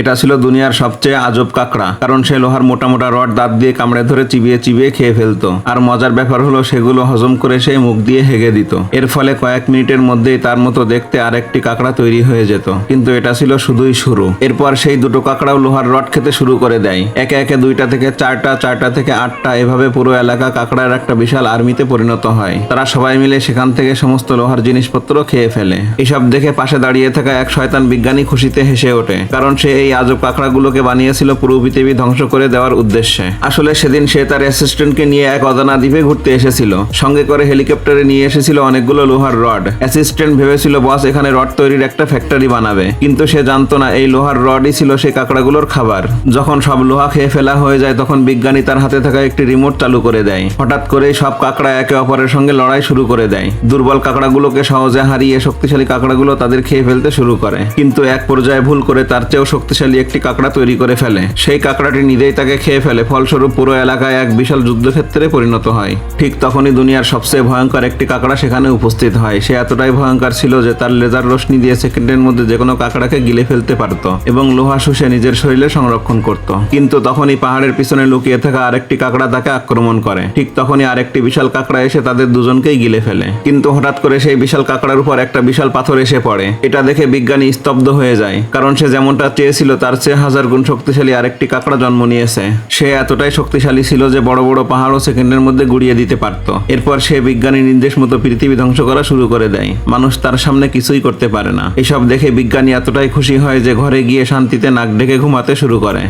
এটা ছিল দুনিয়ার সবচেয়ে আজব কাঁকড়া, কারণ সে লোহার মোটা মোটা রড দাঁত দিয়ে কামড়ে ধরে চিবিয়ে চিবিয়ে খেয়ে ফেলতো। আর মজার ব্যাপার হলো সেগুলো হজম করে সে মুখ দিয়ে হেগে দিত। এর ফলে কয়েক মিনিটের মধ্যেই তার মতো দেখতে আরেকটি কাঁকড়া তৈরি হয়ে যেত। কিন্তু এটা ছিল শুধুই শুরু। এরপর সেই দুটো কাঁকড়াও লোহার রড খেতে শুরু করে দেয়। একে একে 2টা থেকে 4টা, 4টা থেকে 8টা, এভাবে পুরো এলাকা কাঁকড়ার একটা বিশাল আর্মিতে পরিণত হয়। তারা সবাই মিলে সেখান থেকে সমস্ত লোহার জিনিসপত্র খেয়ে ফেলে। এসব দেখে পাশে দাঁড়িয়ে থাকা এক শয়তান বিজ্ঞানী খুশিতে হেসে ওঠে, কারণ সে এই আজব কাঁকড়াগুলোকে বানিয়েছিল পুরো পৃথিবী ধ্বংস করে দেওয়ার উদ্দেশ্যে। আসলে সেদিন সে তার অ্যাসিস্ট্যান্টকে নিয়ে এক অজানা দ্বীপে ঘুরতে এসেছিল। সঙ্গে করে হেলিকপ্টারে নিয়ে এসেছিল অনেকগুলো লোহার রড। অ্যাসিস্ট্যান্ট ভেবেছিল বস এখানে রড তৈরির একটা ফ্যাক্টরি বানাবে, কিন্তু সে জানতো না এই লোহার রডই ছিল সেই কাঁকড়াগুলোর খাবার। যখন সব লোহা খেয়ে ফেলা হয়ে যায় তখন বিজ্ঞানী তার হাতে থাকা একটি রিমোট চালু করে দেয়। হঠাৎ করেই সব কাঁকড়া একে অপরের সঙ্গে লড়াই শুরু করে দেয়। দুর্বল কাঁকড়াগুলোকে সহজে হারিয়ে শক্তিশালী কাঁকড়াগুলো তাদের খেয়ে ফেলতে শুরু করে, কিন্তু এক পর্যায়ে ভুল করে তার চেয়েও শক্তিশালী একটি কাঁকড়া তৈরি করে ফেলে। সেই কাঁকড়াটি নিজেই তাকে খেয়ে ফেলে। ফলস্বরূপ পুরো এলাকায় এক বিশাল যুদ্ধক্ষেত্রে পরিণত হয়। ঠিক তখনই দুনিয়ার সবচেয়ে ভয়ঙ্কর একটি কাঁকড়া সেখানে উপস্থিত হয়। সে এতটাই ভয়ঙ্কর ছিল যে তার লেজার রশ্মি দিয়ে সেকেন্ডের মধ্যে যে কোনো কাঁকড়াকে গিলে ফেলতে পারত এবং লোহা শুষে নিজের শরীরে সংরক্ষণ করত। কিন্তু তখনই পাহাড়ের পিছনে লুকিয়ে থাকা আরেকটি কাঁকড়া তাকে আক্রমণ করে। ঠিক তখনই আরেকটি বিশাল কাঁকড়া এসে তাদের দুজনকেই গিলে ফেলে। কিন্তু হঠাৎ করে সেই বিশাল কাঁকড়ার উপর একটা বিশাল পাথর এসে পড়ে। এটা দেখে বিজ্ঞানী স্তব্ধ হয়ে যায়, কারণ সে যেমনটা চেয়েছিল তার চেয়ে 1000 গুণ শক্তিশালী আরেকটি কাঁকড়া জন্ম নিয়েছে। সে এতটাই শক্তিশালী ছিল যে বড় বড় পাহাড়ও সেকেন্ডের মধ্যে গুড়িয়ে দিতে পারত। এরপর সে বিজ্ঞানী নির্দেশ মতো পৃথিবী ধ্বংস করা শুরু করে দেয়। মানুষ তার সামনে কিছুই করতে পারে না। এসব দেখে বিজ্ঞানী এতটাই খুশি হয় যে ঘরে গিয়ে শান্তিতে নাক ডেকে ঘুমাতে শুরু করে।